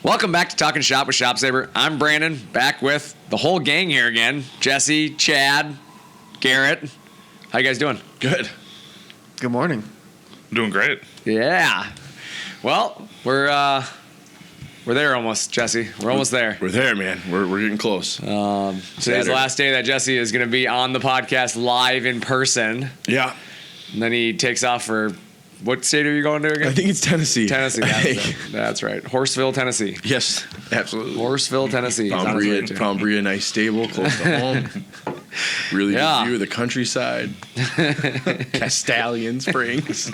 Welcome back to Talkin' Shop with ShopSabre. I'm Brandon, back with the whole gang here again. Jesse, Chad, Garrett. How you guys doing? Good. Good morning. Doing great. Yeah. Well, we're there almost, Jesse. We're almost there. We're there, man. We're getting close. Today's the last day that Jesse is going to be on the podcast live in person. Yeah. And then he takes off for, what state are you going to again? I think it's Tennessee. Tennessee, that's right. Horseville, Tennessee. Yes, absolutely. Horseville, Tennessee. Pombria, nice stable, close to home. Really good view of the countryside. Castellian Springs.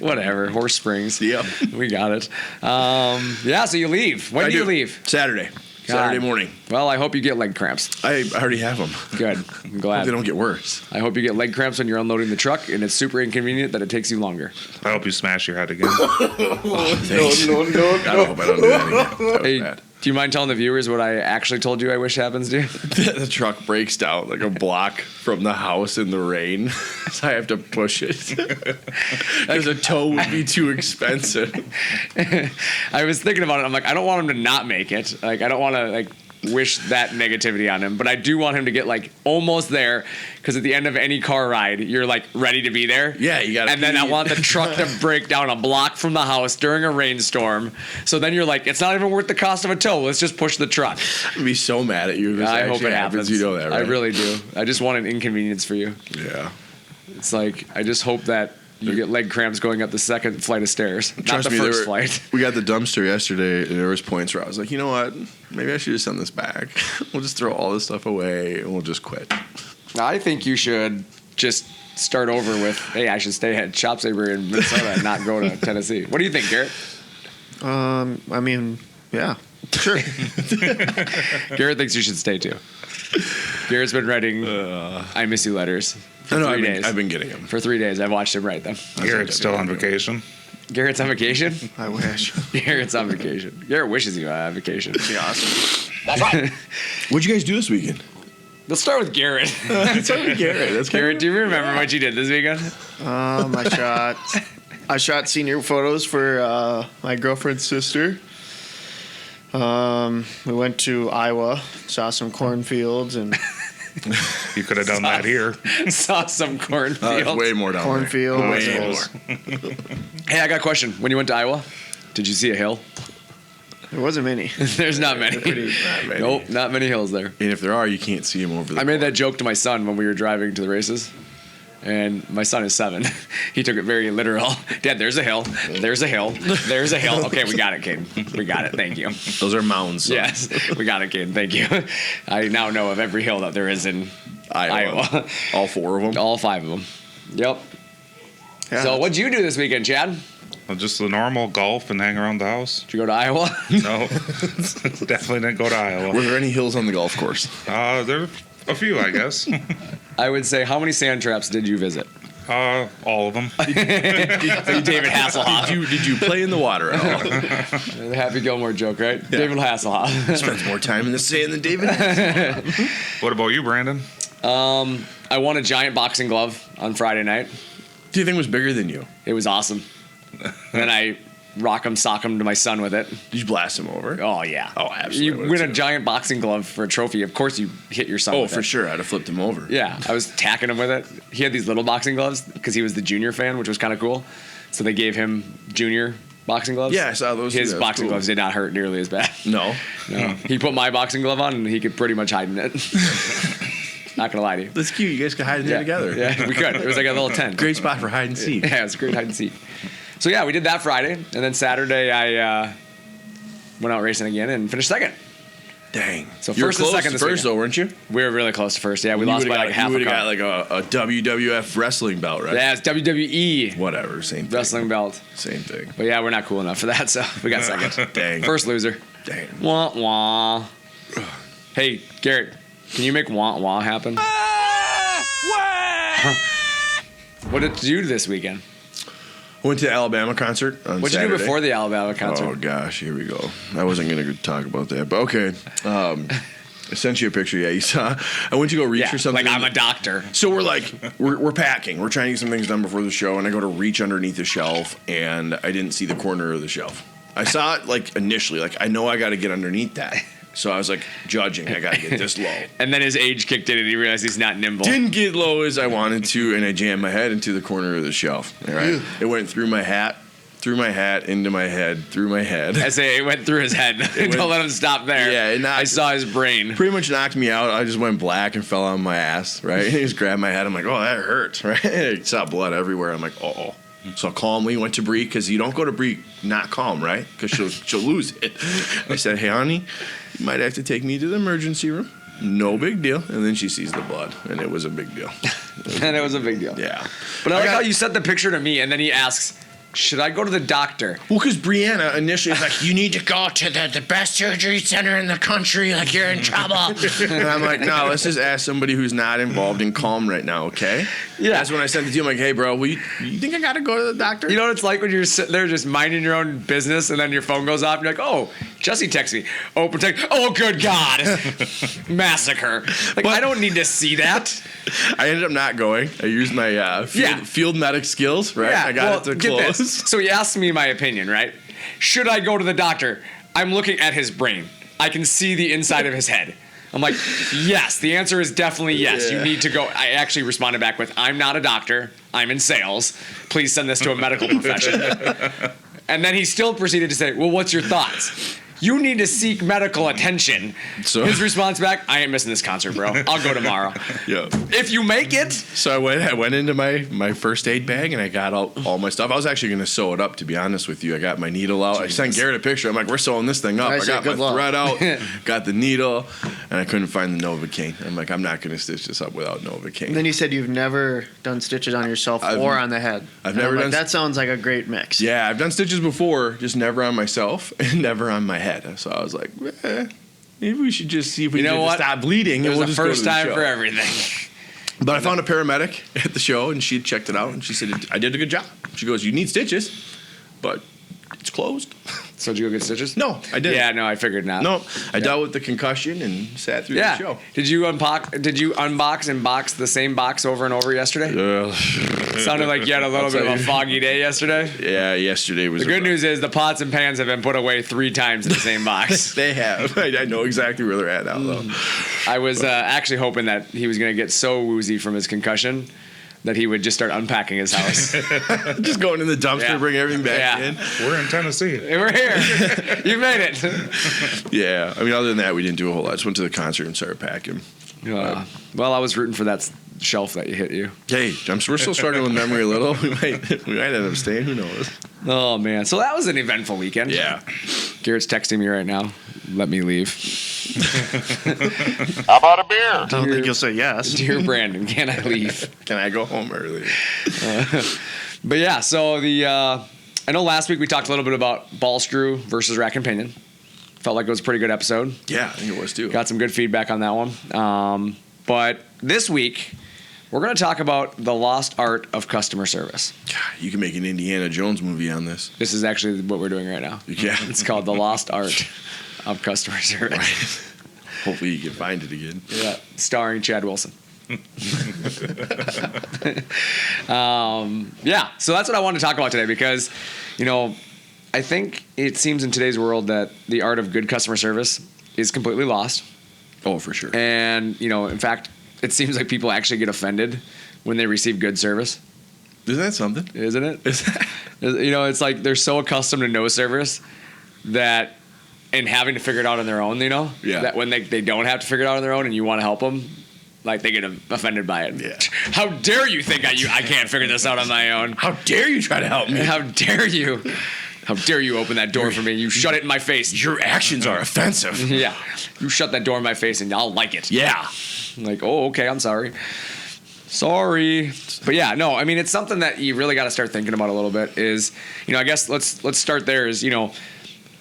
Whatever. Horse Springs. Yep. We got it. So you leave. When do you leave? Saturday. God. Saturday morning. Well, I hope you get leg cramps. I already have them. Good. I'm glad. Hope they don't get worse. I hope you get leg cramps when you're unloading the truck, and it's super inconvenient that it takes you longer. I hope you smash your head again. Thanks. No. I hope I don't do that again. That was Hey, bad. do you mind telling the viewers what I actually told you I wish happens to you? The truck breaks down like a block from the house in the rain, so I have to push it. Because a tow would be too expensive. I was thinking about it. I'm like, I don't want him to not make it. Like, I don't want to wish that negativity on him, but I do want him to get almost there, because at the end of any car ride, you're ready to be there. Yeah, you got to. And then I want the truck to break down a block from the house during a rainstorm. So then you're like, it's not even worth the cost of a tow. Let's just push the truck. I'd be so mad at you if this I hope actually it happens. You know that, right? I really do. I just want an inconvenience for you. Yeah. It's like, I just hope that you get leg cramps going up the second flight of stairs, Trust not the first flight. We got the dumpster yesterday, and there was points where I was like, you know what? Maybe I should just send this back. We'll just throw all this stuff away, and we'll just quit. I think you should just start over with, hey, I should stay at ShopSabre in Minnesota and not go to Tennessee. What do you think, Garrett? I mean, yeah, sure. Garrett thinks you should stay too. Garrett's been writing I miss you letters for 3 days. I've been getting them. For 3 days. I've watched him write them. Garrett's still on vacation. Garrett's on vacation? I wish. Garrett's on vacation. Garrett wishes he was on vacation. It'd be awesome. That's right. What'd you guys do this weekend? Let's start with Garrett. Let's start with Garrett. That's Garrett, do you remember what you did this weekend? I shot senior photos for my girlfriend's sister. We went to Iowa, saw some cornfields and You could have done that here. Saw some cornfields. Way more down cornfields. there. Way more. Hey, I got a question. When you went to Iowa, did you see a hill? There wasn't many. There's not many. Not many. Nope, not many hills there. And if there are, you can't see them over the I made that joke to my son when we were driving to the races. And my son is 7. He took it very literal. Dad, there's a hill. There's a hill. There's a hill. Okay, we got it, Caden. We got it. Thank you. Those are mounds. So. Yes, we got it, Caden. Thank you. I now know of every hill that there is in Iowa. All 4 of them? All 5 of them. Yep. Yeah. So what'd you do this weekend, Chad? Well, just the normal golf and hang around the house. Did you go to Iowa? No, definitely didn't go to Iowa. Were there any hills on the golf course? There are a few, I guess. I would say, how many sand traps did you visit? All of them. David Hasselhoff. Did you play in the water at all? The Happy Gilmore joke, right? Yeah. David Hasselhoff. Spends more time in the sand than David. What about you, Brandon? I won a giant boxing glove on Friday night. Do you think it was bigger than you? It was awesome. And I sock 'em to my son with it. Did you blast him over? Oh, yeah. Oh, absolutely. You win a giant boxing glove for a trophy. Of course you hit your son with it. For sure. I'd have flipped him over. Yeah. I was tacking him with it. He had these little boxing gloves because he was the junior fan, which was kind of cool. So they gave him junior boxing gloves. Yeah, I saw those. His boxing gloves did not hurt nearly as bad. No. He put my boxing glove on and he could pretty much hide in it. Not gonna lie to you. That's cute. You guys could hide in there together. Yeah, we could. It was like a little tent. Great spot for hide and seek. Yeah, it was a great hide and seek. So yeah, we did that Friday, and then Saturday I went out racing again and finished second. Dang. So you were first and close second to this first weekend. though, weren't you? We were really close to first. Yeah, we lost by like half a car. You would have got like a WWF wrestling belt, right? Yeah, it's WWE. Whatever, same thing. Wrestling belt. Same thing. But yeah, we're not cool enough for that, so we got second. Dang. First loser. Dang. Wah wah. Hey, Garrett, can you make wah wah happen? What did you do this weekend? I went to the Alabama concert on What'd Saturday. you do before the Alabama concert? Oh, gosh, here we go. I wasn't going to talk about that, but okay. I sent you a picture. Yeah, you saw. I went to go reach for something. Like I'm a doctor. So we're packing. We're trying to get some things done before the show, and I go to reach underneath the shelf, and I didn't see the corner of the shelf. I saw it like initially, like I know I got to get underneath that. So I was like judging, I got to get this low. And then his age kicked in and he realized he's not nimble. Didn't get low as I wanted to, and I jammed my head into the corner of the shelf. All right, it went through my hat, into my head, through my head. I say it went through his head. Don't let him stop there. Yeah, I saw his brain. Pretty much knocked me out. I just went black and fell on my ass. Right, he just grabbed my head. I'm like, oh, that hurts. Right, I saw blood everywhere. I'm like, oh. So I calmly went to Bree, because you don't go to Bree not calm, right? Because she'll lose it. I said, hey, honey, you might have to take me to the emergency room. No big deal. And then she sees the blood, and it was a big deal. And it was a big deal. Yeah. But I like how you sent the picture to me, and then he asks, should I go to the doctor? Well, because Brianna initially was like, You need to go to the best surgery center in the country. Like you're in trouble. and I'm like, no, let's just ask somebody who's not involved in calm right now, okay? Yeah. That's when I sent it to you. I'm like, hey, bro, you think I got to go to the doctor? You know what it's like when you're sitting there just minding your own business and then your phone goes off and you're like, oh, Jesse texts me. Oh, protect. Oh, good God. Massacre. Like, I don't need to see that. I ended up not going. I used my field medic skills, right? Yeah, I got it to get close. this. So he asked me my opinion, right? Should I go to the doctor? I'm looking at his brain. I can see the inside of his head. I'm like, yes. The answer is definitely yes. Yeah. You need to go. I actually responded back with, I'm not a doctor. I'm in sales. Please send this to a medical profession. And then he still proceeded to say, well, what's your thoughts? You need to seek medical attention. So his response back, I ain't missing this concert, bro. I'll go tomorrow. Yeah. If you make it. So I went into my first aid bag, and I got all my stuff. I was actually going to sew it up, to be honest with you. I got my needle out. I sent Garrett a picture. I'm like, we're sewing this thing up. I got my thread out, got the needle, and I couldn't find the Novocaine. I'm like, I'm not going to stitch this up without Novocaine. And then you said you've never done stitches on yourself or on the head. I've never done. That sounds like a great mix. Yeah, I've done stitches before, just never on myself and never on my head. So I was like, maybe we should just see if we can stop bleeding. It was and we'll the just first go to the time show. for everything. But I found a paramedic at the show, and she checked it out, and she said, I did a good job. She goes, you need stitches, but it's closed. So did you go get stitches? No, I didn't. Yeah, no, I figured not. No, I dealt with the concussion and sat through the show. Did you unbox and box the same box over and over yesterday? Sounded like you had a little bit of a foggy day yesterday. Yeah, yesterday was. The good news is the pots and pans have been put away 3 times in the same box. They have. I know exactly where they're at now, though. I was actually hoping that he was going to get so woozy from his concussion that he would just start unpacking his house. Just going in the dumpster, bring everything back in. We're in Tennessee. We're here. You made it. Yeah. I mean, other than that, we didn't do a whole lot. I just went to the concert and started packing. Well, I was rooting for that shelf that you hit you. Hey, we're still struggling with memory a little. We might end up staying. Who knows? Oh, man. So that was an eventful weekend. Yeah. Garrett's texting me right now. Let me leave. How about a beer? I don't think you'll say yes. Dear Brandon, can I leave? Can I go home early? But yeah, so I know last week we talked a little bit about ball screw versus rack and pinion. Felt like it was a pretty good episode. Yeah, I think it was too. Got some good feedback on that one. But this week, we're going to talk about the lost art of customer service. God, you can make an Indiana Jones movie on this. This is actually what we're doing right now. Yeah. It's called The Lost Art of Customer Service. Right. Hopefully you can find it again. Yeah, starring Chad Wilson. Yeah, so that's what I wanted to talk about today because, I think it seems in today's world that the art of good customer service is completely lost. Oh, for sure. And, in fact, it seems like people actually get offended when they receive good service. Isn't that something? Isn't it? Is that? It's like they're so accustomed to no service that, and having to figure it out on their own, Yeah. that when they don't have to figure it out on their own and you want to help them, like they get offended by it. Yeah. How dare you think I can't figure this out on my own? How dare you try to help me? How dare you? How dare you open that door for me? You shut it in my face. Your actions are offensive. Yeah. You shut that door in my face and I'll like it. Yeah. I'm like, oh, okay, I'm sorry. Sorry. But yeah, no, I mean, it's something that you really got to start thinking about a little bit is, I guess let's start there is,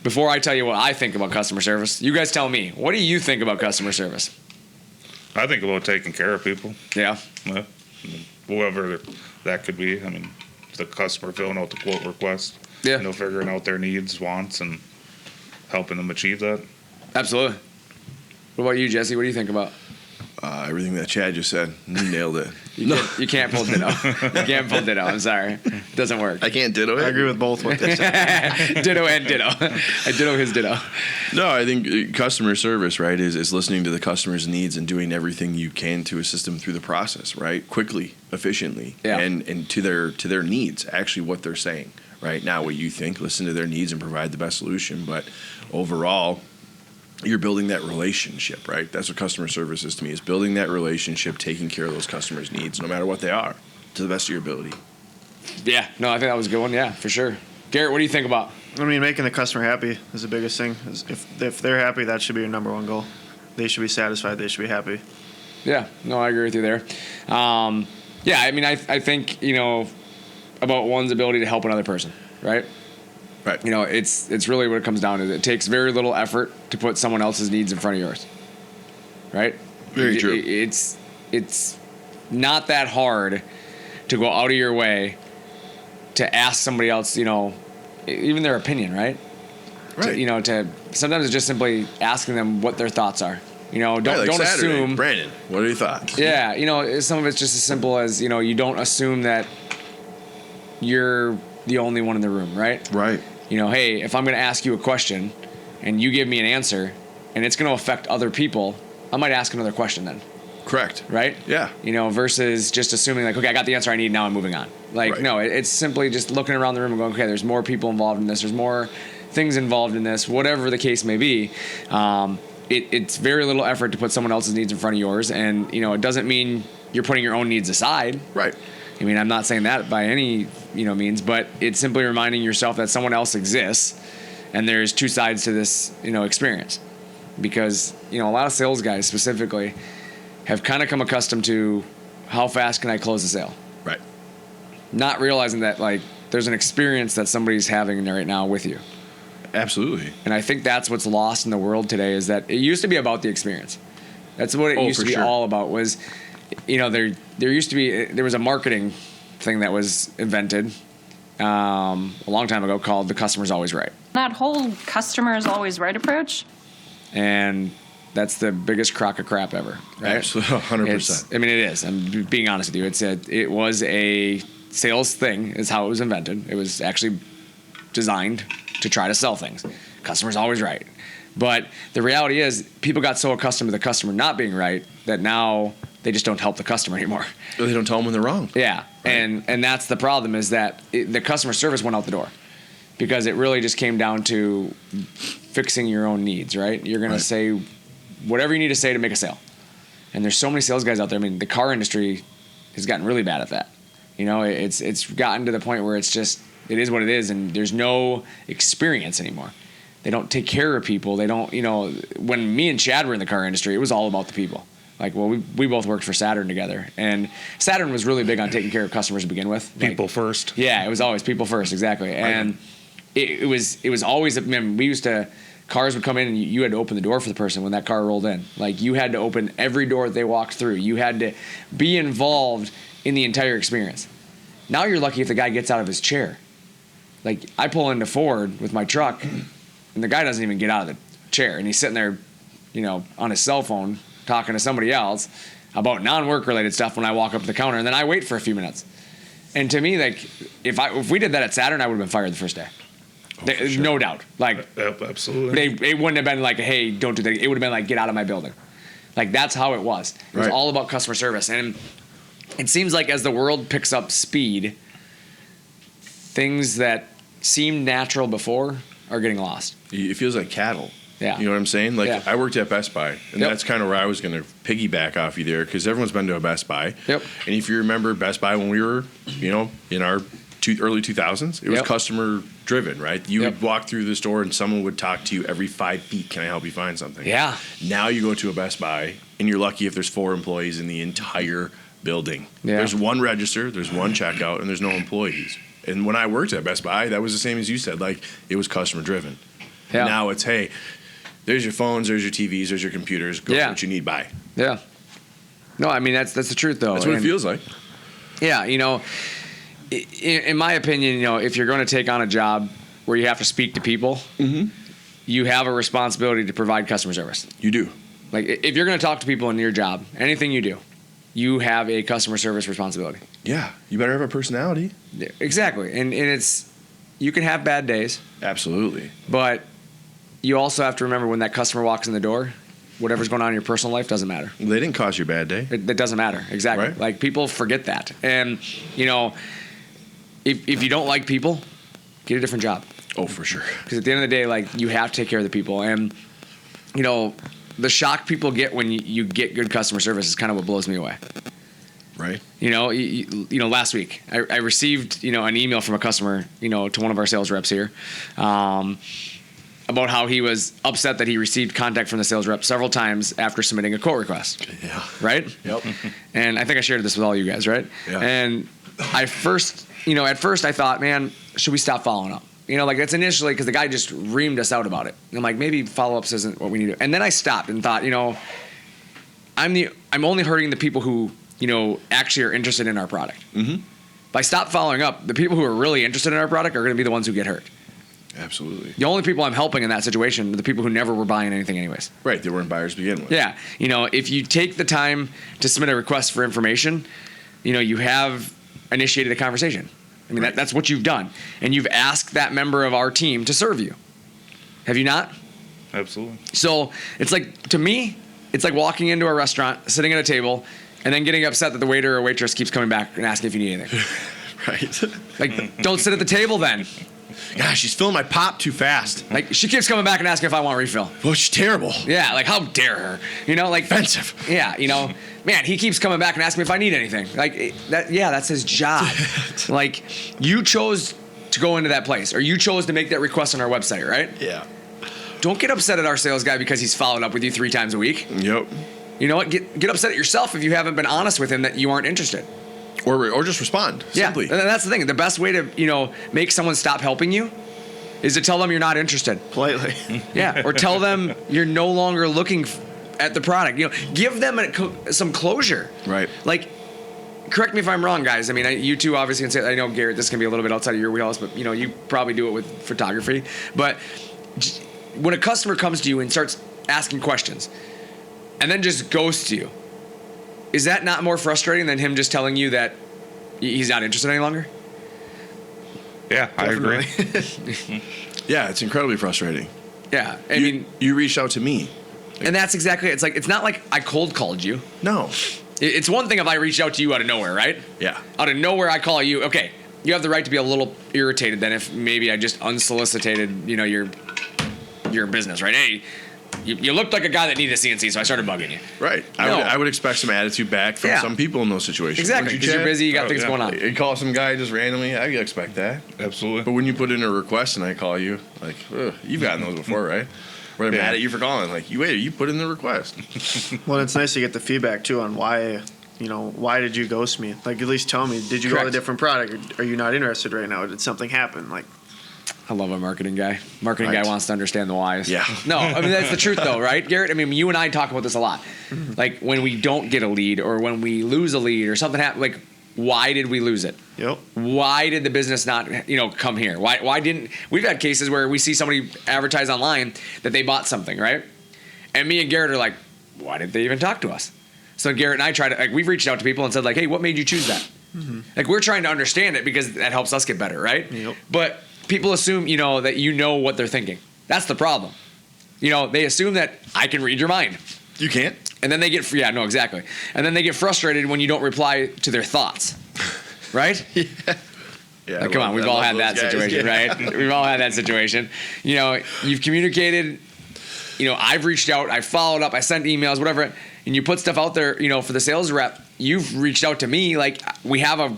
before I tell you what I think about customer service, you guys tell me, what do you think about customer service? I think about taking care of people. Yeah. Whoever that could be. I mean, the customer filling out the quote request. Yeah. Figuring out their needs, wants, and helping them achieve that. Absolutely. What about you, Jesse? What do you think about? Everything that Chad just said, you nailed it. You can't pull ditto. You can't pull ditto. I'm sorry. It doesn't work. I can't ditto it. I agree with both what they said. Ditto and ditto. I ditto his ditto. No, I think customer service, right, is listening to the customer's needs and doing everything you can to assist them through the process, right, quickly, efficiently, Yeah. and to their needs, actually what they're saying, right? Not what you think. Listen to their needs and provide the best solution. But overall, you're building that relationship, right? That's what customer service is to me, is building that relationship, taking care of those customers' needs, no matter what they are, to the best of your ability. Yeah. No, I think that was a good one. Yeah, for sure. Garrett, what do you think about? I mean, making the customer happy is the biggest thing. If they're happy, that should be your number one goal. They should be satisfied. They should be happy. Yeah. No, I agree with you there. Yeah, I mean, I think, about one's ability to help another person, right? Right. It's really what it comes down to. It takes very little effort to put someone else's needs in front of yours, right? Very true. It's not that hard to go out of your way to ask somebody else, even their opinion, right? Right. To sometimes it's just simply asking them what their thoughts are. Don't Right, like don't Saturday. assume. Brandon, what are your thoughts? Yeah, some of it's just as simple as you don't assume that you're the only one in the room, right? Right. Hey, if I'm going to ask you a question and you give me an answer and it's going to affect other people, I might ask another question then, Correct. right? Yeah. Versus just assuming like, okay, I got the answer I need, now I'm moving on. Like, Right. no, it's simply just looking around the room and going, okay, there's more people involved in this, there's more things involved in this, whatever the case may be. It's very little effort to put someone else's needs in front of yours, and it doesn't mean you're putting your own needs aside. Right. I mean, I'm not saying that by any means, but it's simply reminding yourself that someone else exists, and there's two sides to this experience. Because a lot of sales guys specifically have kind of come accustomed to how fast can I close a sale, Right. not realizing that like there's an experience that somebody's having right now with you. Absolutely. And I think that's what's lost in the world today, is that it used to be about the experience. That's what it used to be all about. Was there was a marketing thing that was invented a long time ago called the customer's always right. That whole customer is always right approach. And that's the biggest crock of crap ever, right? Absolutely, 100%. It is. I'm being honest with you. It was a sales thing is how it was invented. It was actually designed to try to sell things. Customer's always right. But the reality is people got so accustomed to the customer not being right that now they just don't help the customer anymore. Or they don't tell them when they're wrong. Yeah, right. And that's the problem, is that the customer service went out the door because it really just came down to fixing your own needs, right? You're going to say whatever you need to say to make a sale. And there's so many sales guys out there. I mean, the car industry has gotten really bad at that. It's gotten to the point where it is what it is, and there's no experience anymore. They don't take care of people. They don't, when me and Chad were in the car industry, it was all about the people. Like, well, we both worked for Saturn together, and Saturn was really big on taking care of customers to begin with. People first. Yeah, it was always people first, exactly. And it was always, cars would come in and you had to open the door for the person when that car rolled in. Like, you had to open every door that they walked through. You had to be involved in the entire experience. Now you're lucky if the guy gets out of his chair. Like, I pull into Ford with my truck, and the guy doesn't even get out of the chair, and he's sitting there, on his cell phone talking to somebody else about non-work related stuff when I walk up to the counter, and then I wait for a few minutes. And to me, like, if we did that at Saturn, I would have been fired the first day. Sure. No doubt. Like, absolutely. It wouldn't have been like, hey, don't do that. It would have been like, get out of my building. Like, that's how it was. It was all about customer service. And it seems like as the world picks up speed, things that seemed natural before are getting lost. It feels like cattle. Yeah. You know what I'm saying? Like, yeah. I worked at Best Buy, and Yep. that's kind of where I was going to piggyback off you there, because everyone's been to a Best Buy. Yep. And if you remember Best Buy when we were, in our early 2000s, it was Yep. customer driven, right? You Yep. would walk through the store and someone would talk to you every 5 feet. Can I help you find something? Yeah. Now you go to a Best Buy, and you're lucky if there's 4 employees in the entire building. Yeah. There's one register, there's one checkout, and there's no employees. And when I worked at Best Buy, that was the same as you said. Like, it was customer driven. Yeah. Now it's, hey, there's your phones, there's your TVs, there's your computers. Go Yeah. for what you need, buy. Yeah. No, I mean, that's the truth, though. That's what it And, feels like. Yeah, in my opinion, if you're going to take on a job where you have to speak to people, you have a responsibility to provide customer service. You do. Like, if you're going to talk to people in your job, anything you do, you have a customer service responsibility. Yeah, you better have a personality. Yeah, exactly. And it's, you can have bad days, Absolutely. but you also have to remember when that customer walks in the door, whatever's going on in your personal life doesn't matter. They didn't cause you a bad day. It doesn't matter. Exactly. Right. Like, people forget that. And, you know, if you don't like people, get a different job. Oh, for sure. Because at the end of the day, like, you have to take care of the people. And, you know, the shock people get when you get good customer service is kind of what blows me away. Right. You know, last week I received, an email from a customer, to one of our sales reps here, about how he was upset that he received contact from the sales rep several times after submitting a quote request. Yeah. Right? Yep. And I think I shared this with all you guys, right? Yeah. And at first I thought, man, should we stop following up? Like, that's initially because the guy just reamed us out about it. And I'm like, maybe follow-ups isn't what we need to do. And then I stopped and thought, I'm only hurting the people who, actually are interested in our product. Mm-hmm. If I stop following up, the people who are really interested in our product are going to be the ones who get hurt. Absolutely. The only people I'm helping in that situation are the people who never were buying anything anyways. Right. They weren't buyers to begin with. Yeah. If you take the time to submit a request for information, you have initiated a conversation. I mean, Right. that's what you've done. And you've asked that member of our team to serve you. Have you not? Absolutely. So it's like, to me, it's like walking into a restaurant, sitting at a table, and then getting upset that the waiter or waitress keeps coming back and asking if you need anything. Right. Like, don't sit at the table then. Gosh, she's filling my pop too fast. Like, she keeps coming back and asking if I want a refill. Well, she's terrible. Yeah, like, how dare her? Like, Offensive. Yeah, man, he keeps coming back and asking me if I need anything. Like, that's his job. Like, you chose to go into that place, or you chose to make that request on our website, right? Yeah. Don't get upset at our sales guy because he's followed up with you 3 times a week. Yep. You know what? Get upset at yourself if you haven't been honest with him that you aren't interested. Or just respond. Yeah, Simply. and that's the thing. The best way to, make someone stop helping you is to tell them you're not interested. Politely. Yeah, or tell them you're no longer looking at the product. Give them some closure. Right. Like, correct me if I'm wrong, guys. I mean, you two obviously can say, I know, Garrett, this can be a little bit outside of your wheelhouse, but, you probably do it with photography. But when a customer comes to you and starts asking questions and then just ghosts you, is that not more frustrating than him just telling you that he's not interested any longer? Yeah, I agree. Yeah, it's incredibly frustrating. Yeah, You reached out to me. and that's exactly it. It's like, it's not like I cold called you. No. It's one thing if I reached out to you out of nowhere, right? Yeah. Out of nowhere, I call you. Okay, you have the right to be a little irritated then if maybe I just unsolicited, your business, right? Hey, you looked like a guy that needed a CNC, so I started bugging you. Right. No. I would expect some attitude back from Yeah. some people in those situations. Exactly, Wouldn't because you're Chad? busy, you got Oh, things yeah. going on. You call some guy just randomly, I expect that. Absolutely. But when you put in a request and I call you, like, ugh, you've gotten those before, right? Where they're Yeah. mad at you for calling. Like, you put in the request. Well, it's nice to get the feedback too on why did you ghost me? Like, at least tell me, did you go with a Correct. different product? Are you not interested right now? Did something happen? Like, I love a marketing guy. Marketing Right. guy wants to understand the whys. Yeah. No, I mean, that's the truth though, right, Garrett? I mean, you and I talk about this a lot. Like, when we don't get a lead or when we lose a lead or something happens, like, why did we lose it? yep. Why did the business not, come here? Why didn't, we've had cases where we see somebody advertise online that they bought something, right? And me and Garrett are like, why didn't they even talk to us? So Garrett and I tried to, like, we've reached out to people and said, like, hey, what made you choose that? Like, we're trying to understand it because that helps us get better, right? Yep. But people assume, that you know what they're thinking. That's the problem. They assume that I can read your mind. You can't? And then they get, yeah, no, exactly. And then they get frustrated when you don't reply to their thoughts, right? Yeah. Like, come on, we've all had that situation, right? We've all had that situation. You've communicated, I've reached out, I followed up, I sent emails, whatever, and you put stuff out there, for the sales rep, you've reached out to me, like, we have a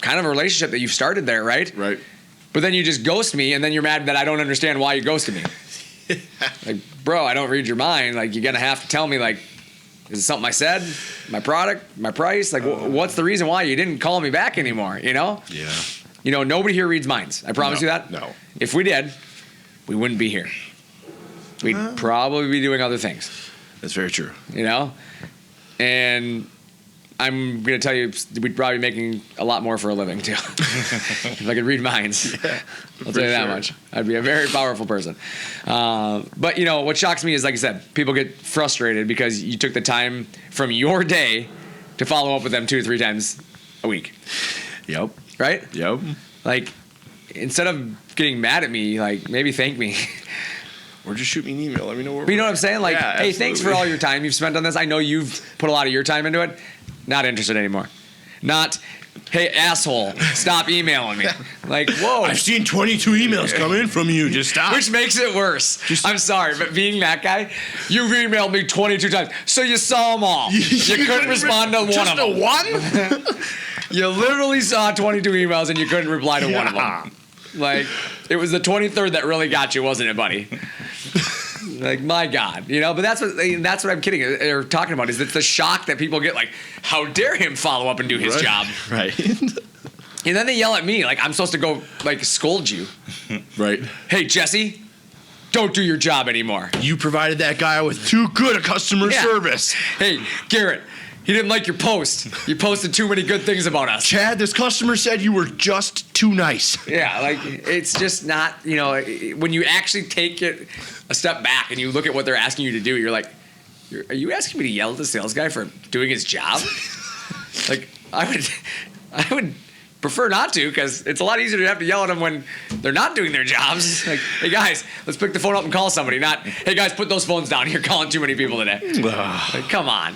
kind of a relationship that you've started there, right? Right. But then you just ghost me, and then you're mad that I don't understand why you ghosted me. Like, bro, I don't read your mind. Like, you're gonna have to tell me, like, is it something I said? My product? My price? Like, what's the reason why you didn't call me back anymore, Yeah. Nobody here reads minds. I promise you that. No. If we did, we wouldn't be here. We'd probably be doing other things, That's very true. And I'm going to tell you, we'd probably be making a lot more for a living, too. If I could read minds. I'll tell you that much. I'd be a very powerful person. But, what shocks me is, like I said, people get frustrated because you took the time from your day to follow up with them 2 to 3 times a week. Yep. Right? Yep. Like, instead of getting mad at me, like, maybe thank me. Or just shoot me an email. Let me know where. But you know what I'm saying? Like, Yeah, hey, thanks for absolutely. all your time you've spent on this. I know you've put a lot of your time into it. Not interested anymore. Not, hey, asshole, stop emailing me. Like, whoa. I've seen 22 emails come in from you. Just stop. Which makes it worse. I'm sorry, but being that guy, you've emailed me 22 times, so you saw them all. You couldn't respond to one just of them. a one? You literally saw 22 emails and you couldn't reply to one of them. Like, it was the 23rd that really got you, wasn't it, buddy? Like, my God, but that's what I'm kidding or talking about is it's the shock that people get, like, how dare him follow up and do his job? Right. And then they yell at me like I'm supposed to go, like, scold you. Right. Hey, Jesse, don't do your job anymore. You provided that guy with too good a customer Yeah. service. Hey, Garrett, he didn't like your post. You posted too many good things about us. Chad, this customer said you were just too nice. Yeah, like, it's just not, when you actually take it a step back and you look at what they're asking you to do, you're like, are you asking me to yell at the sales guy for doing his job? Like, I would prefer not to, because it's a lot easier to have to yell at them when they're not doing their jobs. Like, hey, guys, let's pick the phone up and call somebody, not, hey, guys, put those phones down. You're calling too many people today. Like, come on.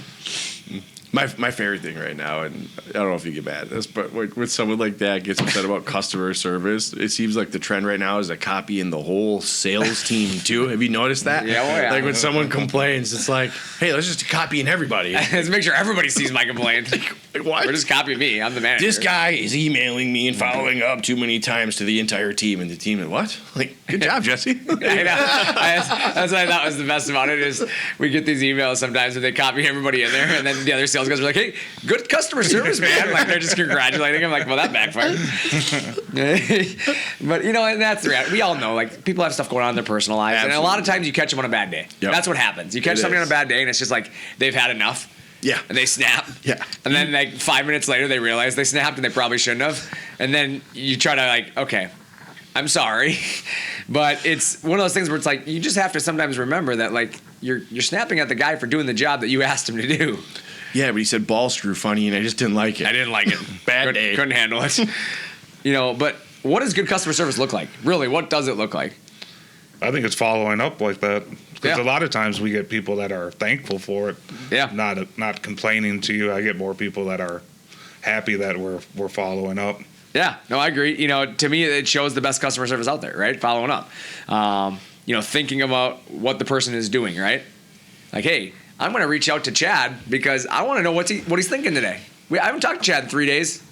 My favorite thing right now, and I don't know if you get mad at this, but when someone like that gets upset about customer service, it seems like the trend right now is a copying the whole sales team too. Have you noticed that? Yeah, oh, yeah. Like when someone complains, it's like, hey, let's just copying everybody. Let's make sure everybody sees my complaint. Like, what? Or just copy me. I'm the manager. This guy is emailing me and following up too many times to the entire team, and the team is what? Like, good job, Jesse. I know. That's what I thought was the best about it is we get these emails sometimes and they copy everybody in there, and then the other sales guys are like, hey, good customer service, man. Like, they're just congratulating him. Like, well, that backfired. But, and that's the reality. We all know, like, people have stuff going on in their personal lives. Absolutely. And a lot of times you catch them on a bad day. Yep. That's what happens. You catch It somebody is. on a bad day and it's just like they've had enough. Yeah. And they snap. Yeah. And then, like, 5 minutes later, they realize they snapped and they probably shouldn't have. And then you try to, like, okay, I'm sorry. But it's one of those things where it's like you just have to sometimes remember that, like, you're snapping at the guy for doing the job that you asked him to do. Yeah, but he said ball screw funny, and I just didn't like it. I didn't like it. Bad day. Couldn't handle it. But what does good customer service look like? Really, what does it look like? I think it's following up like that. Because Yeah. a lot of times we get people that are thankful for it, Yeah. not complaining to you. I get more people that are happy that we're following up. Yeah, no, I agree. To me, it shows the best customer service out there, right? Following up. Thinking about what the person is doing, right? Like, hey, I'm going to reach out to Chad because I want to know what he's thinking today. I haven't talked to Chad in 3 days.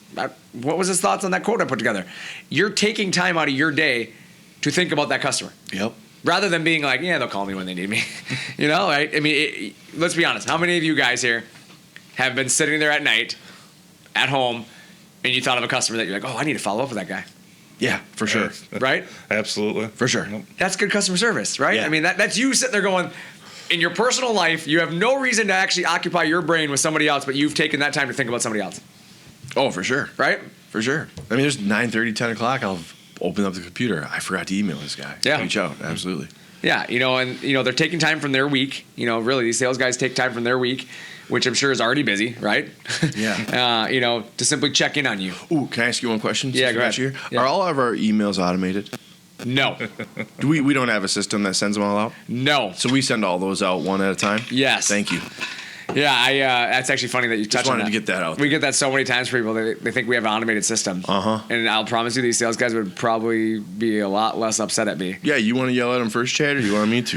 What was his thoughts on that quote I put together? You're taking time out of your day to think about that customer. Yep. Rather than being like, yeah, they'll call me when they need me. Right? I mean, let's be honest. How many of you guys here have been sitting there at night at home and you thought of a customer that you're like, oh, I need to follow up with that guy? Yeah, for sure. Right? Absolutely. For sure. Yep. That's good customer service, right? Yeah. I mean, that's you sitting there going, in your personal life, you have no reason to actually occupy your brain with somebody else, but you've taken that time to think about somebody else, Oh, for sure. right? For sure. I mean, there's 9:30, 10 o'clock. I'll open up the computer. I forgot to email this guy. Yeah. Reach out. Absolutely. Yeah, they're taking time from their week. Really, these sales guys take time from their week, which I'm sure is already busy, right? Yeah. To simply check in on you. Ooh, can I ask you one question? Yeah, since go we're ahead. here? Yeah. Are all of our emails automated? No, Do we don't have a system that sends them all out? no. So we send all those out one at a time? Yes. Thank you. Yeah, that's actually funny that you touched on wanted that. to get that out We get that so many times for people. They think we have an automated system. Uh-huh. And I'll promise you, these sales guys would probably be a lot less upset at me Yeah, you want to yell at them first, Chad, or you want me to?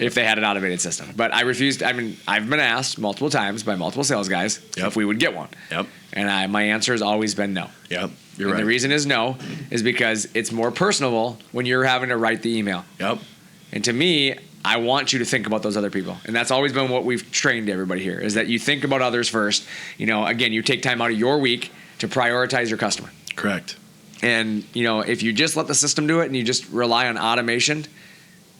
if they had an automated system. But I refused. I mean, I've been asked multiple times by multiple sales guys Yep. if we would get one. Yep. And my answer has always been no. Yep. You're And right. the reason is no is because it's more personable when you're having to write the email. Yep. And to me, I want you to think about those other people. And that's always been what we've trained everybody here is that you think about others first. Again, you take time out of your week to prioritize your customer. Correct. And, if you just let the system do it and you just rely on automation,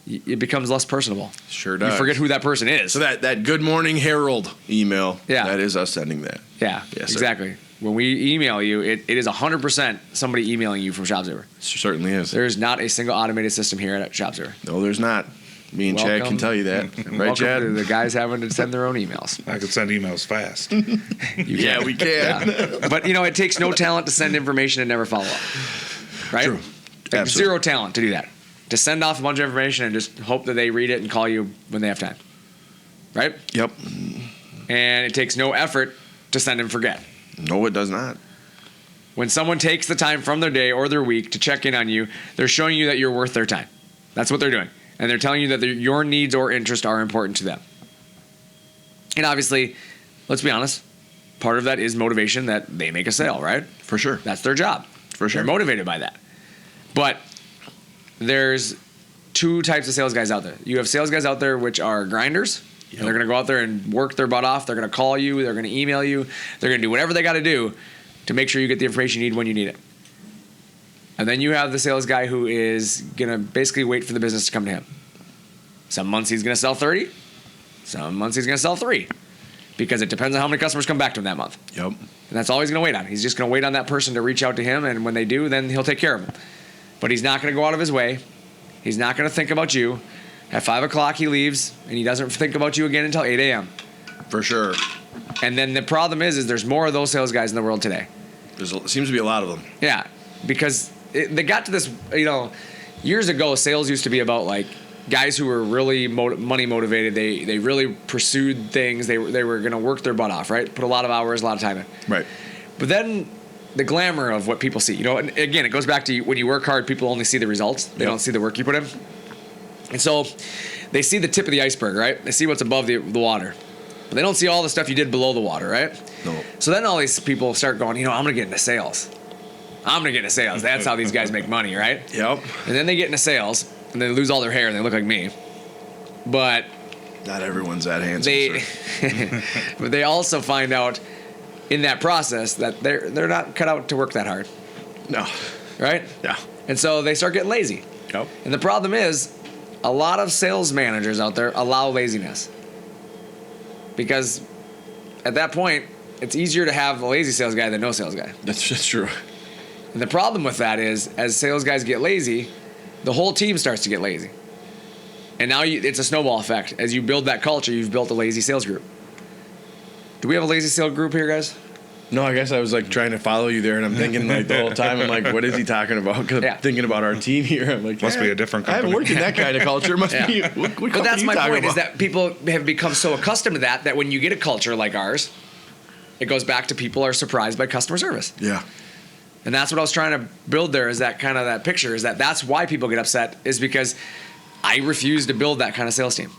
it becomes less personable. Sure does. You forget who that person is. So that Good Morning Herald email, Yeah. that is us sending that. Yeah, Yes, sir. exactly. When we email you, it is 100% somebody emailing you from ShopSabre. Certainly is. There is not a single automated system here at ShopSabre. No, there's not. Me and Chad Welcome. can tell you that. Right, Welcome Chad? to the guys having to send their own emails. I could send emails fast. Yeah, we can. Yeah. But, it takes no talent to send information and never follow up. Right? True. Like Absolutely. zero talent to do that. To send off a bunch of information and just hope that they read it and call you when they have time. Right? Yep. And it takes no effort to send and forget. No, it does not. When someone takes the time from their day or their week to check in on you, they're showing you that you're worth their time. That's what they're doing. And they're telling you that your needs or interests are important to them. And obviously, let's be honest, part of that is motivation that they make a sale, right? For sure. That's their job. For sure. They're motivated by that. But there's two types of sales guys out there. You have sales guys out there which are grinders. Yep. And they're going to go out there and work their butt off. They're going to call you. They're going to email you. They're going to do whatever they got to do to make sure you get the information you need when you need it. And then you have the sales guy who is going to basically wait for the business to come to him. Some months he's going to sell 30. Some months he's going to sell 3. Because it depends on how many customers come back to him that month. Yep. And that's all he's going to wait on. He's just going to wait on that person to reach out to him. And when they do, then he'll take care of them. But he's not going to go out of his way. He's not going to think about you. At 5 o'clock he leaves, and he doesn't think about you again until 8 a.m. For sure. And then the problem is there's more of those sales guys in the world today. Seems to be a lot of them. Yeah, because they got to this, years ago, sales used to be about like guys who were really money motivated. They really pursued things. They were going to work their butt off, right? Put a lot of hours, a lot of time in. Right. But then the glamour of what people see, and again, it goes back to when you work hard, people only see the results. They don't see the work you put in. And so they see the tip of the iceberg, right? They see what's above the water. But they don't see all the stuff you did below the water, right? No. So then all these people start going, I'm going to get into sales. I'm going to get into sales. That's how these guys make money, right? Yep. And then they get into sales, and they lose all their hair, and they look like me. But Not everyone's that handsome. Sir. but they also find out in that process that they're not cut out to work that hard, No. right? Yeah. And so they start getting lazy. Yep. And the problem is, a lot of sales managers out there allow laziness. Because at that point, it's easier to have a lazy sales guy than no sales guy. That's just true. And the problem with that is, as sales guys get lazy, the whole team starts to get lazy. And now it's a snowball effect. As you build that culture, you've built a lazy sales group. Do we have a lazy sales group here, guys? No, I guess I was like trying to follow you there, and I'm thinking like the whole time, I'm like, what is he talking about? Because Yeah. I'm thinking about our team here. I'm like, Must be a different I haven't company. worked in that kind of culture. Must Yeah. be. What But that's my point, is about? that people have become so accustomed to that when you get a culture like ours, it goes back to people are surprised by customer service. Yeah. And that's what I was trying to build there, is that kind of that picture, is that's why people get upset, is because I refuse to build that kind of sales team.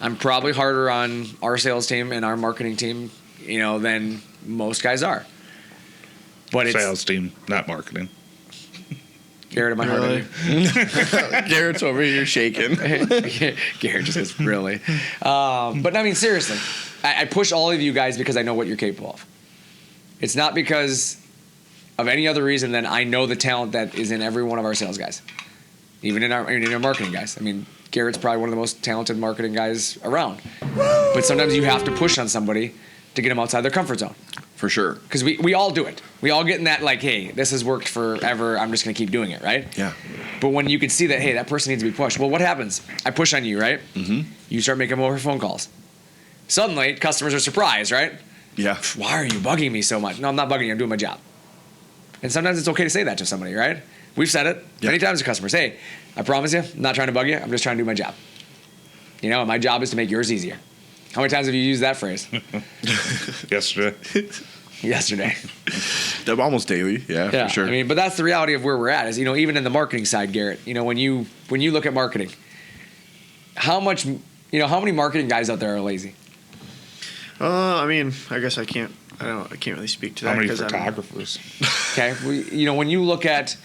I'm probably harder on our sales team and our marketing team, than most guys are. But it's Sales team, not marketing. Garrett, am I hard on you? Garrett's over here shaking. Garrett just goes, really? But I mean, seriously, I push all of you guys because I know what you're capable of. It's not because of any other reason than I know the talent that is in every one of our sales guys, even in our marketing guys. I mean, Garrett's probably one of the most talented marketing guys around. But sometimes you have to push on somebody to get them outside their comfort zone. For sure. Because we all do it. We all get in that, like, hey, this has worked forever. I'm just going to keep doing it, right? Yeah. But when you can see that, hey, that person needs to be pushed. Well, what happens? I push on you, right? Mm-hmm. You start making more phone calls. Suddenly, customers are surprised, right? Yeah. Why are you bugging me so much? No, I'm not bugging you. I'm doing my job. And sometimes it's okay to say that to somebody, right? We've said it many times to customers. Hey, I promise you, I'm not trying to bug you. I'm just trying to do my job. My job is to make yours easier. How many times have you used that phrase? Yesterday. Yesterday. Almost daily. Yeah, Yeah, for sure. I mean, but that's the reality of where we're at. Is even in the marketing side, Garrett. When you look at marketing, how many marketing guys out there are lazy? I mean, I guess I can't really speak to that. How many 'cause I'm- photographers? Okay, when you look at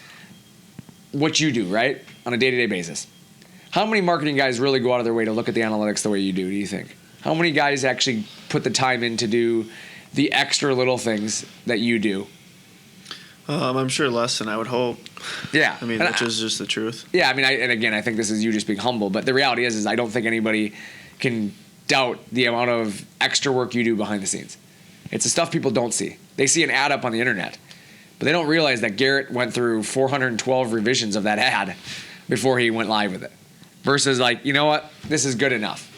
what you do, right, on a day-to-day basis, how many marketing guys really go out of their way to look at the analytics the way you do you think? How many guys actually put the time in to do the extra little things that you do? I'm sure less than I would hope. Yeah. I mean, which is just the truth. Yeah, I mean, and again, I think this is you just being humble, but the reality is I don't think anybody can doubt the amount of extra work you do behind the scenes. It's the stuff people don't see. They see an ad up on the internet, but they don't realize that Garrett went through 412 revisions of that ad before he went live with it. Versus like, you know what? This is good enough.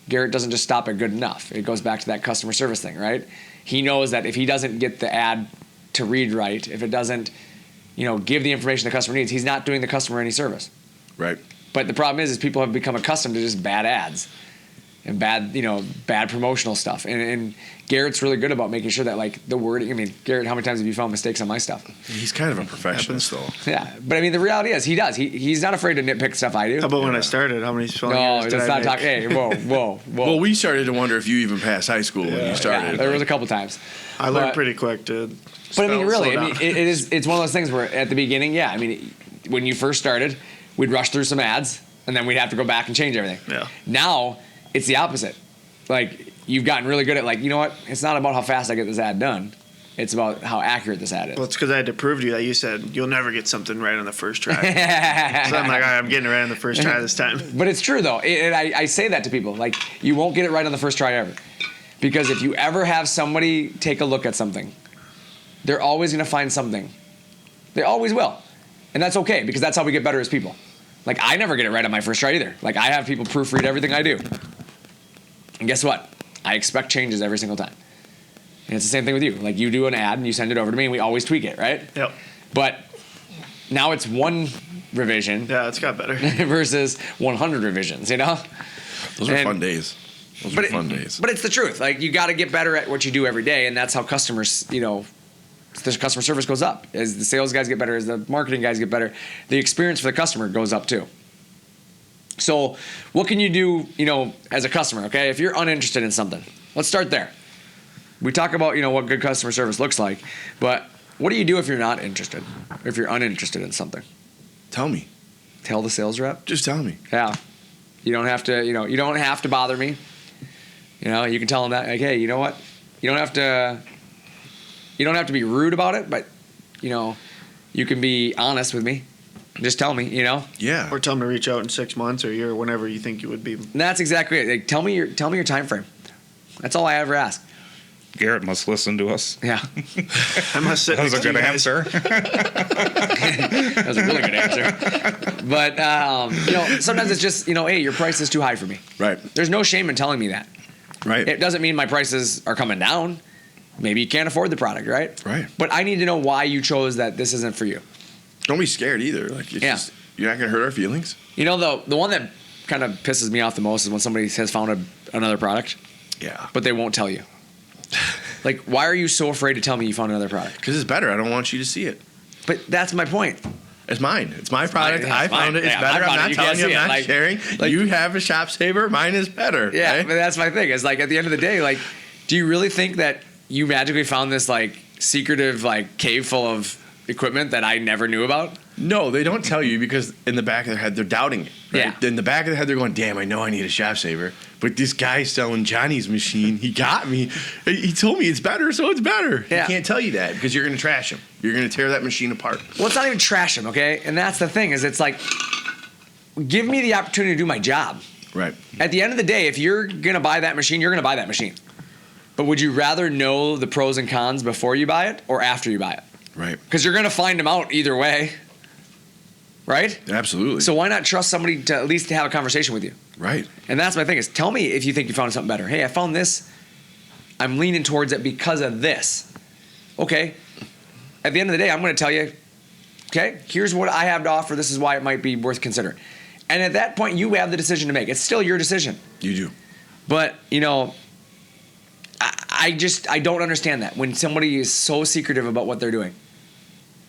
Garrett doesn't just stop at good enough. It goes back to that customer service thing, right? He knows that if he doesn't get the ad to read right, if it doesn't, give the information the customer needs, he's not doing the customer any service. Right. But the problem is people have become accustomed to just bad ads and bad promotional stuff. And Garrett's really good about making sure that like the wording. I mean, Garrett, how many times have you found mistakes on my stuff? He's kind of a perfectionist, though. Yeah, but I mean, the reality is he does. He's not afraid to nitpick stuff I do. How about when I started? How many spelling No, errors did let's I not make? talk. Hey, whoa. Well, we started to wonder if you even passed high school when you started. Yeah, there was a couple times. I learned But- pretty quick to. But I mean, spell, really, slow I mean, down. it's one of those things where at the beginning, yeah, I mean, when you first started, we'd rush through some ads and then we'd have to go back and change everything. Yeah. Now it's the opposite. Like you've gotten really good at like, you know what? It's not about how fast I get this ad done. It's about how accurate this ad is. Well, it's because I had to prove to you that you said you'll never get something right on the first try. So I'm like, all right, I'm getting it right on the first try this time. But it's true though, and I say that to people. Like you won't get it right on the first try ever, because if you ever have somebody take a look at something, they're always going to find something. They always will, and that's okay because that's how we get better as people. Like I never get it right on my first try either. Like I have people proofread everything I do, and guess what? I expect changes every single time. And it's the same thing with you. Like you do an ad and you send it over to me, and we always tweak it, right? Yep. But now it's one revision Yeah, it's got better. versus 100 revisions. Those are And- fun days. Those But are fun days. But it's the truth. Like you got to get better at what you do every day, and that's how customers, the customer service goes up. As the sales guys get better, as the marketing guys get better, the experience for the customer goes up too. So, what can you do, as a customer? Okay, if you're uninterested in something, let's start there. We talk about, what good customer service looks like, but what do you do if you're not interested? Or if you're uninterested in something? Tell me. Tell the sales rep. Just tell me. Yeah. You don't have to, you don't have to bother me. You can tell them that, like, hey, you know what? You don't have to be rude about it, but, you can be honest with me. Just tell me, Yeah. Or tell them to reach out in 6 months or a year, whenever you think you would be. And that's exactly it. Like, tell me your time frame. That's all I ever ask. Garrett must listen to us. Yeah. I must sit That was next a to good you guys. answer. That was a really good answer. But, sometimes it's just, hey, your price is too high for me. Right. There's no shame in telling me that. Right. It doesn't mean my prices are coming down. Maybe you can't afford the product, right? Right. But I need to know why you chose that this isn't for you. Don't be scared either. Like, it's Yeah. just, you're not going to hurt our feelings. The one that kind of pisses me off the most is when somebody has found another product, Yeah. but they won't tell you. Like, why are you so afraid to tell me you found another product? Because it's better. I don't want you to see it. But that's my point. It's mine. It's my product. yeah, I it's found mine. it. It's Yeah, my better. I'm product. not You telling can't you. see I'm it. not Like- sharing. like- You have a ShopSabre. Mine is better. Yeah, right? but that's my thing. It's like at the end of the day, like, do you really think that you magically found this like secretive like cave full of equipment that I never knew about? No, they don't tell you because in the back of their head, they're doubting it. Right? Yeah. In the back of their head, they're going, damn, I know I need a ShopSabre. But this guy selling Johnny's machine, he got me. He told me it's better, so it's better. Yeah. He can't tell you that because you're going to trash him. You're going to tear that machine apart. Well, it's not even trash them, okay? And that's the thing is it's like, give me the opportunity to do my job. Right. At the end of the day, if you're going to buy that machine, you're going to buy that machine. But would you rather know the pros and cons before you buy it or after you buy it? Right. Because you're going to find them out either way, right? Absolutely. So why not trust somebody to at least have a conversation with you? right. And that's my thing is tell me if you think you found something better. Hey, I found this. I'm leaning towards it because of this. Okay. At the end of the day, I'm going to tell you, okay, here's what I have to offer. This is why it might be worth considering. And at that point, you have the decision to make. It's still your decision. You do. But, I don't understand that when somebody is so secretive about what they're doing.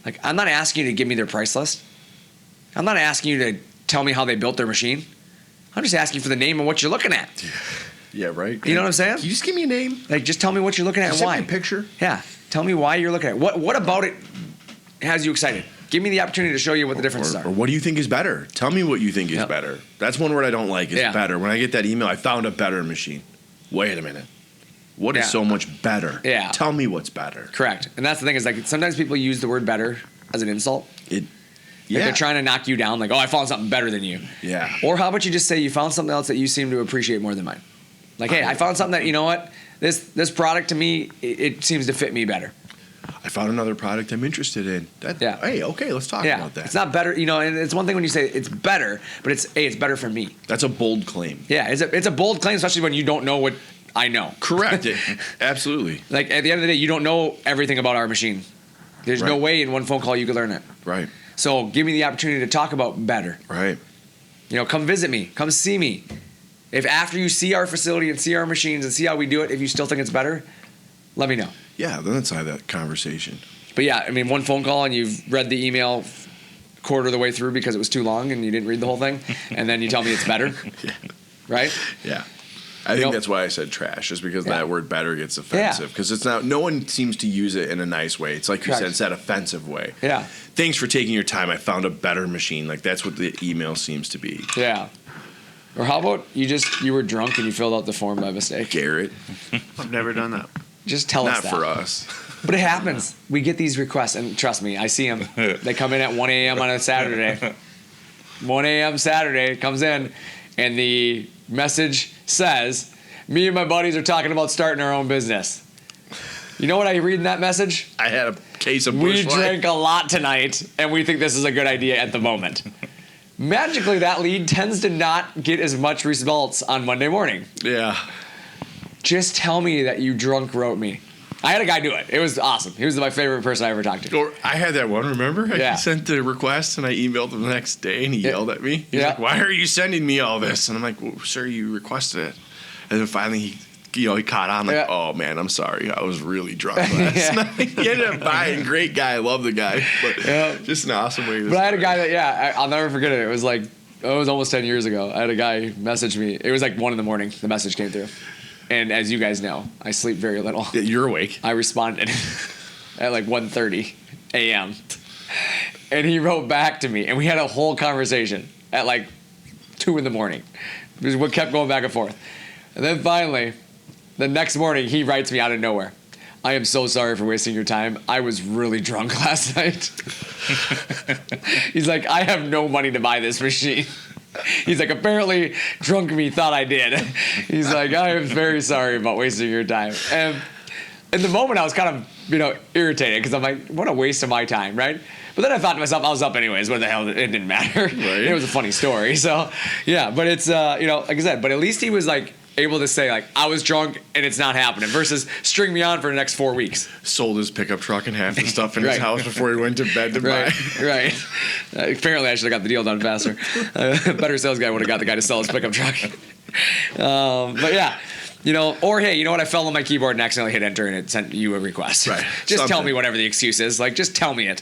Like, I'm not asking you to give me their price list. I'm not asking you to tell me how they built their machine. I'm just asking for the name and what you're looking at. Yeah, right. You know what I'm saying? Can you just give me a name? Like, just tell me what you're looking at and Send why. me a picture. Yeah. Tell me why you're looking at it. What about it has you excited? Give me the opportunity to show you what the differences Or are. what do you think is better? Tell me what you think is Yep. better. That's one word I don't like is Yeah. better. When I get that email, I found a better machine. Wait a minute. What is Yeah. so much better? Yeah. Tell me what's better. Correct. And that's the thing is like sometimes people use the word better as an insult. It. Like Yeah. they're trying to knock you down, like, oh, I found something better than you. Yeah. Or how about you just say you found something else that you seem to appreciate more than mine? Like, hey, I found something that, you know what? This product to me, it seems to fit me better. I found another product I'm interested in. Yeah. Hey, okay, let's talk Yeah. about that. It's not better, you know, and it's one thing when you say it's better, but it's, hey, it's better for me. That's a bold claim. Yeah, it's a bold claim, especially when you don't know what I know. Correct. Absolutely. Like, at the end of the day, you don't know everything about our machine. There's no Right. way in one phone call you could learn it. Right. So give me the opportunity to talk about better. Right. You know, come visit me. Come see me. If after you see our facility and see our machines and see how we do it, if you still think it's better, let me know. Yeah, then let's have that conversation. But yeah, I mean, one phone call and you've read the email quarter of the way through because it was too long and you didn't read the whole thing, and then you tell me it's better, right? Yeah. I think that's why I said trash, is because that word better gets offensive. Because it's not, no one seems to use it in a nice way. It's like you Correct. said, it's that offensive way. Yeah. Thanks for taking your time. I found a better machine. Like that's what the email seems to be. Yeah. Or how about you were drunk and you filled out the form by mistake? Garrett, I've never done that. Just tell us not that. for us. But it happens. We get these requests, and trust me, I see them. They come in at 1 a.m. on a Saturday. 1 a.m. Saturday comes in, and the message says, me and my buddies are talking about starting our own business. You know what I read in that message? I had a case of We Busch Light. drank a lot tonight, and we think this is a good idea at the moment. Magically, that lead tends to not get as much results on Monday morning. Yeah. Just tell me that you drunk wrote me. I had a guy do it. It was awesome. He was my favorite person I ever talked to. Or I had that one, remember? Yeah. I sent the request and I emailed him the next day and he yelled at me. He's Yeah. like, why are you sending me all this? And I'm like, well, sir, you requested it. And then finally he caught on like, Yeah. oh man, I'm sorry. I was really drunk last night. He ended up buying. Great guy. I love the guy. But just an awesome way to But I had a start. guy that, I'll never forget it. It was like, it was almost 10 years ago. I had a guy message me. It was like 1 a.m. The message came through. And as you guys know, I sleep very little. Yeah, you're awake. I responded at like 1:30 a.m. And he wrote back to me, and we had a whole conversation at like 2 a.m. Because we kept going back and forth. And then finally, the next morning, he writes me out of nowhere. I am so sorry for wasting your time. I was really drunk last night. He's like, I have no money to buy this machine. He's like, apparently drunk me thought I did. He's like, I am very sorry about wasting your time. And in the moment, I was kind of, irritated because I'm like, what a waste of my time, right? But then I thought to myself, I was up anyways. What the hell? It didn't matter. Right. It was a funny story. So, yeah, but it's, like I said, but at least he was like able to say, like, I was drunk and it's not happening versus string me on for the next 4 weeks. Sold his pickup truck and half the stuff in his Right. house before he went to bed to buy. Right. Apparently, I should have got the deal done faster. A better sales guy would have got the guy to sell his pickup truck. But yeah, or hey, you know what? I fell on my keyboard and accidentally hit enter and it sent you a request. Right. Just tell Something. me whatever the excuse is. Like, just tell me it.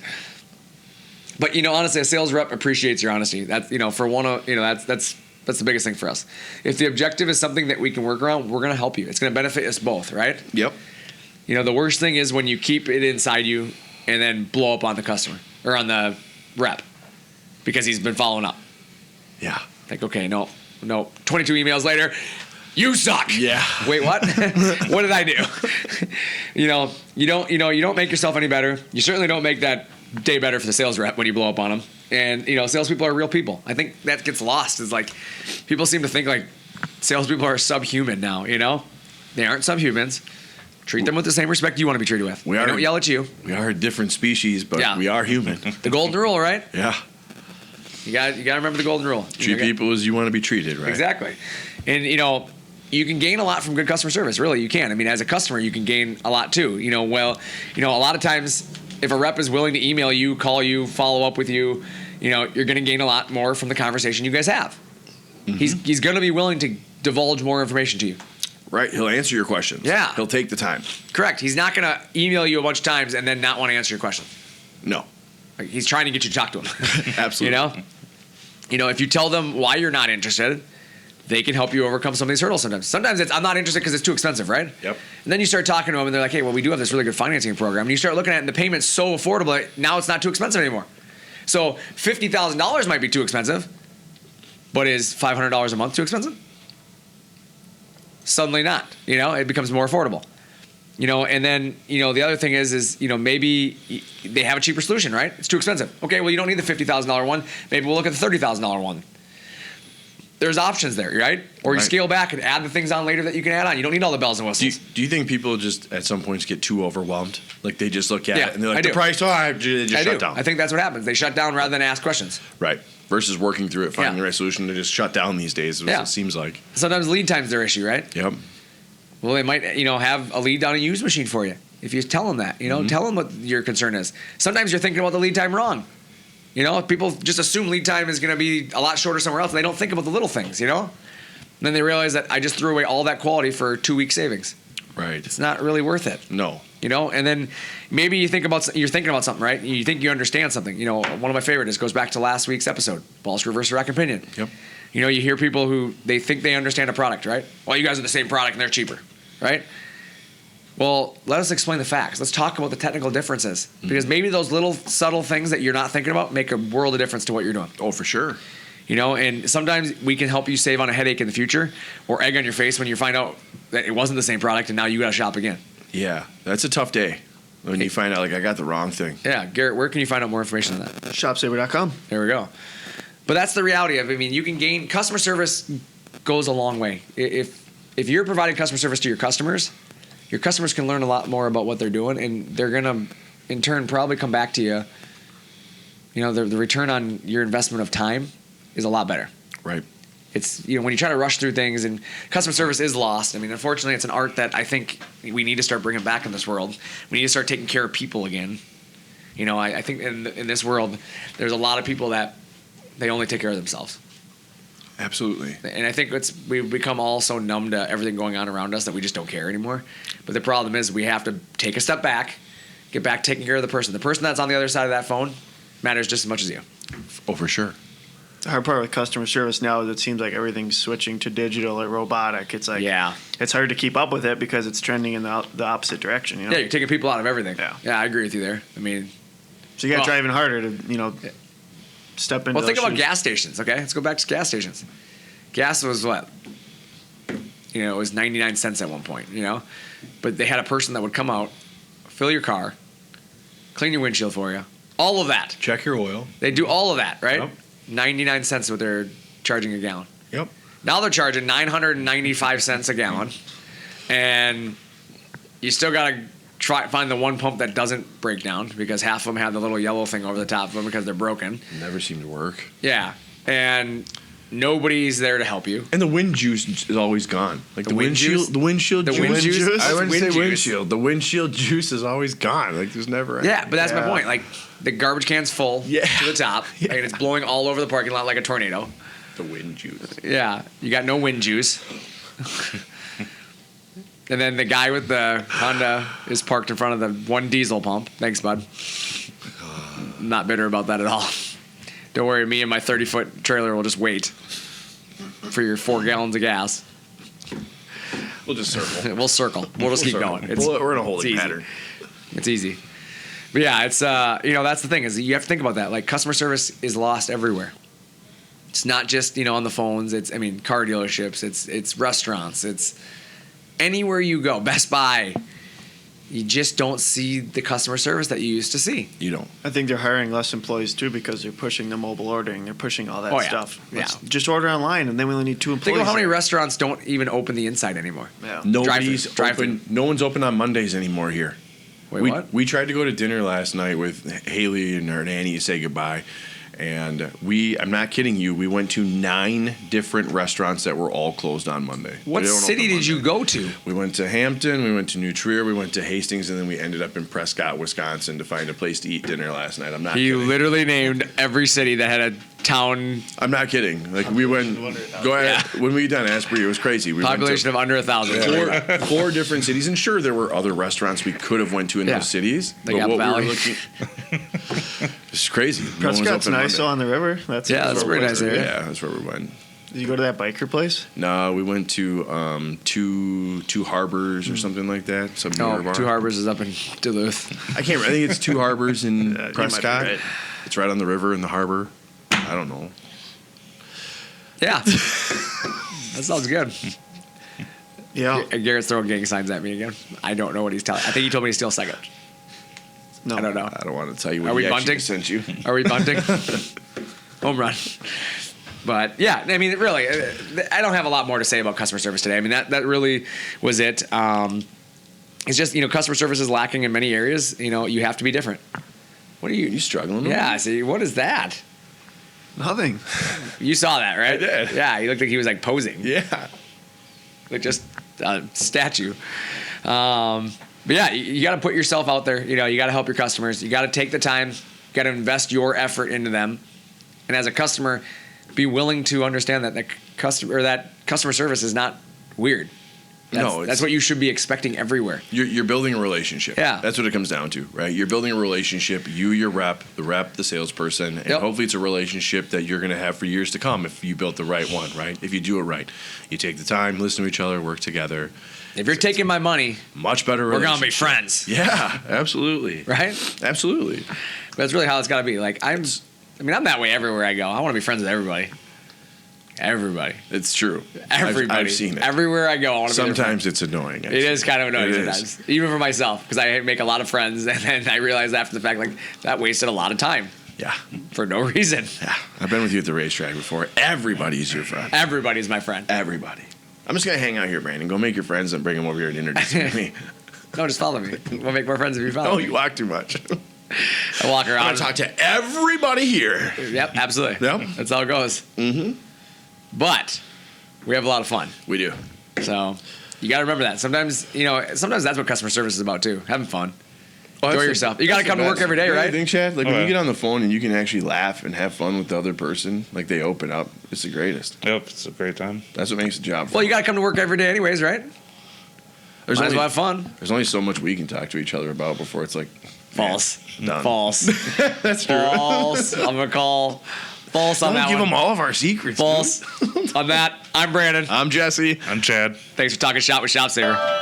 But honestly, a sales rep appreciates your honesty. That's for one of that's the biggest thing for us. If the objective is something that we can work around, we're gonna help you. It's gonna benefit us both, right? Yep. The worst thing is when you keep it inside you and then blow up on the customer or on the rep because he's been following up. Yeah. Like, okay, no. 22 emails later, you suck. Yeah. Wait, what? What did I do? You don't make yourself any better. You certainly don't make that day better for the sales rep when you blow up on them. And salespeople are real people. I think that gets lost. Is like people seem to think like salespeople are subhuman now. They aren't subhumans. Treat them with the same respect you want to be treated with. We They are- don't yell at you. We are a different species, but Yeah. we are human. The golden rule, right? Yeah. You got to remember the golden rule. Treat people as you want to be treated, right? Exactly. And you can gain a lot from good customer service. Really, you can. I mean, as a customer, you can gain a lot too. A lot of times, if a rep is willing to email you, call you, follow up with you, you're going to gain a lot more from the conversation you guys have. Mm-hmm. He's going to be willing to divulge more information to you. Right. He'll answer your questions. Yeah. He'll take the time. Correct. He's not going to email you a bunch of times and then not want to answer your question. No. Like, he's trying to get you to talk to him. Absolutely. If you tell them why you're not interested, they can help you overcome some of these hurdles sometimes. Sometimes it's, I'm not interested because it's too expensive, right? Yep. And then you start talking to them and they're like, hey, well, we do have this really good financing program. And you start looking at it and the payment's so affordable, now it's not too expensive anymore. So $50,000 might be too expensive, but is $500 a month too expensive? suddenly not. It becomes more affordable. And then, the other thing is, maybe they have a cheaper solution, right? It's too expensive. Okay, well, you don't need the $50,000 one. Maybe we'll look at the $30,000 one. There's options there, right? Or you Right. scale back and add the things on later that you can add on. You don't need all the bells and whistles. Do you think people just at some points get too overwhelmed? Like they just look at Yeah, it and they're I like, the do. price, they just I shut do. down. I think that's what happens. They shut down rather than ask questions. Right. Versus working through it, finding Yeah. the right solution, they just shut down these days, is what Yeah. it seems like. Sometimes lead time's their issue, right? Yep. Well, they might, have a lead down a used machine for you. If you tell them that, tell them what your concern is. Sometimes you're thinking about the lead time wrong. People just assume lead time is going to be a lot shorter somewhere else, and they don't think about the little things, And then they realize that I just threw away all that quality for 2 week savings. Right. It's not really worth it. No. And then maybe you're thinking about something, right? You think you understand something. One of my favorite is goes back to last week's episode, Balls Reverse Rack Opinion. Yep. You hear people who they think they understand a product, right? Well, you guys are the same product and they're cheaper, right? Well, let us explain the facts. Let's talk about the technical differences because maybe those little subtle things that you're not thinking about make a world of difference to what you're doing. Oh, for sure. And sometimes we can help you save on a headache in the future or egg on your face when you find out that it wasn't the same product and now you got to shop again. Yeah. That's a tough day when you find out, like, I got the wrong thing. Yeah, Garrett, where can you find out more information on that? ShopSabre.com. There we go. But that's the reality of it. I mean, you can gain customer service goes a long way. If you're providing customer service to your customers can learn a lot more about what they're doing, and they're gonna, in turn, probably come back to you. The return on your investment of time is a lot better. Right. It's when you try to rush through things and customer service is lost. I mean, unfortunately, it's an art that I think we need to start bringing back in this world. We need to start taking care of people again. I think in this world, there's a lot of people that they only take care of themselves. Absolutely. And I think we've become all so numb to everything going on around us that we just don't care anymore. But the problem is we have to take a step back, get back taking care of the person. The person that's on the other side of that phone matters just as much as you. Oh, for sure. The hard part with customer service now is it seems like everything's switching to digital or robotic. It's like it's hard to keep up with it because it's trending in the opposite direction. Yeah, you're taking people out of everything. Yeah, I agree with you there. I mean, so you got to try even harder to step into. Well, think those about shoes. gas stations. Okay, let's go back to gas stations. Gas was what? It was 99 cents at one point. But they had a person that would come out, fill your car, clean your windshield for you, all of that. Check your oil. They do all of that, right? Yep. 99 cents what they're charging a gallon. Yep. Now they're charging 995 cents a gallon, and you still got to find the one pump that doesn't break down because half of them have the little yellow thing over the top of them because they're broken. Never seem to work. Yeah, and nobody's there to help you. And the wind juice is always gone. Like the wind juice? windshield, the windshield The juice. wind juice? I wouldn't Wind say juice. windshield. The windshield juice is always gone. Like there's never. Yeah, but that's my Yeah. point. Like the garbage can's full Yeah. to the top, Yeah. and it's blowing all over the parking lot like a tornado. The wind juice. Yeah, you got no wind juice. And then the guy with the Honda is parked in front of the one diesel pump. Thanks, bud. Not bitter about that at all. Don't worry, me and my 30-foot trailer will just wait for your 4 gallons of gas. We'll just circle. We'll circle. We'll just keep going. We're in a it's holding easy. pattern. It's easy. But yeah, it's that's the thing is you have to think about that. Like customer service is lost everywhere. It's not just on the phones. It's car dealerships. It's restaurants. It's anywhere you go. Best Buy. You just don't see the customer service that you used to see. You don't. I think they're hiring less employees too because they're pushing the mobile ordering. They're pushing all that Oh, yeah. stuff. Let's Yeah. just order online, and then we only need 2 employees. Think of how many there. restaurants don't even open the inside anymore. Yeah. Nobody's Drive-thru. open. No one's open on Mondays anymore here. Wait, we, what? We tried to go to dinner last night with Haley and her nanny to say goodbye. And I'm not kidding you, we went to 9 different restaurants that were all closed on Monday. What They don't city open did you Monday. go to? We went to Hampton, we went to New Trier, we went to Hastings, and then we ended up in Prescott, Wisconsin to find a place to eat dinner last night. I'm not You kidding. literally named every city that had a town I'm not kidding. Like we went, go ahead. When we done Asbury, it was crazy. We population of under 1,000. four different cities, and sure, there were other restaurants we could have went to in Yeah. those cities. Like Apple Valley. It's crazy. No one's Prescott's open nice Monday. on the river. That's That's pretty nice area. Yeah, that's where we went. Did you go to that biker place? No, we went to two harbors or something like that. Some newer Oh, bar. Two Harbors is up in Duluth. I can't. I think it's Two Harbors in you might be Prescott. right. It's right on the river in the harbor. I don't know. Yeah. That sounds good. Yeah. Garrett's throwing gang signs at me again. I don't know what he's telling. I think he told me he's still second. No. I don't know. I don't want to tell you Are what we he actually bunting? sent you. Are we bunting? Home run. But yeah, I mean, really, I don't have a lot more to say about customer service today. I mean, that really was it. It's just, customer service is lacking in many areas. You have to be different. What are you struggling? Yeah. See, what is that? Nothing. You saw that, right? I did. Yeah. He looked like he was like posing. Yeah. Like just a statue. But yeah, you got to put yourself out there. You got to help your customers. You got to take the time. You got to invest your effort into them. And as a customer, be willing to understand that customer service is not weird. That's what you should be expecting everywhere. You're building a relationship. Yeah. That's what it comes down to, right? You're building a relationship, your rep, the salesperson, and hopefully it's a relationship that you're going to have for years to come if you built the right one, right? If you do it right. You take the time, listen to each other, work together. If you're taking my money, much better we're relationship. going to be friends. Yeah, absolutely. Right? Absolutely. But that's really how it's got to be. Like, I'm that way everywhere I go. I want to be friends with everybody. Everybody. It's true. Everybody. I've seen it. Everywhere I go, I want to be their friend. Sometimes it's annoying. It is kind of annoying It sometimes. Even for myself, because I make a lot of friends, and then I realize after the fact, like, that wasted a lot of time. Yeah. For no reason. Yeah. I've been with you at the racetrack before. Everybody's your friend. Everybody's my friend. Everybody. I'm just going to hang out here, Brandon. Go make your friends and bring them over here and introduce them to me. No, just follow me. We'll make more friends if you follow Oh, me. you walk too much. I walk around. I'm going to talk to everybody here. Yep, absolutely. Yep. That's how it goes. Mm-hmm. But we have a lot of fun. We do. So you got to remember that. Sometimes that's what customer service is about too. Having fun. Enjoy yourself. You got to come to work every day, right? I think, Chad, like when you get on the phone and you can actually laugh and have fun with the other person, like they open up, it's the greatest. Yep, it's a great time. That's what makes the job fun. Well, you got to come to work every day anyways, right? Might as well have fun. There's only so much we can talk to each other about before it's like false. Done. False. That's true. False. I'm gonna call false on Don't that give one. them all of our secrets. False. On that, I'm Brandon. I'm Jesse. I'm Chad. Thanks for talking shop with ShopSabre.